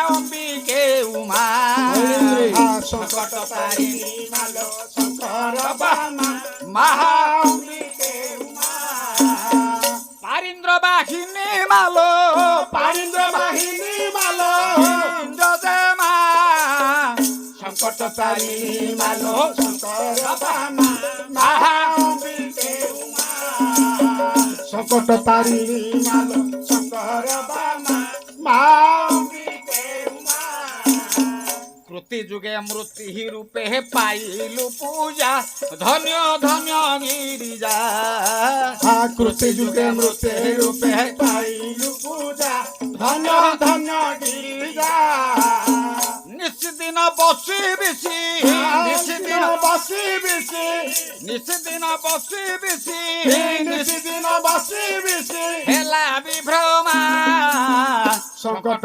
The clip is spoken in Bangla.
অম্বিকে উমা সংকট তারিণী মালো শঙ্কর বামা মহা অম্বিকে উমা পারিন্দ্র বাহিনী মালো পারিন্দ্র বাহিনী মালো মা সংকট তারিণী মালো শঙ্কর বামা মহা অম্বিকে উমা সংকট তারিণী মালো শঙ্কর বামা মা অম্বিকে উমা কৃতি যুগে মূর্তি রূপে পাইলু পূজা ধন্য ধন্য গিরিজা কৃতি যুগে মূর্তি রূপে পাইলু পূজা ধন্য ধন্য গিরিজা নিশিদিন বসি বেশি নিশিদিন বসি বেশি নিশিদিন বসি বেশি নিশিদিন বসি বেশি হেলা বিভ্রমা সংকট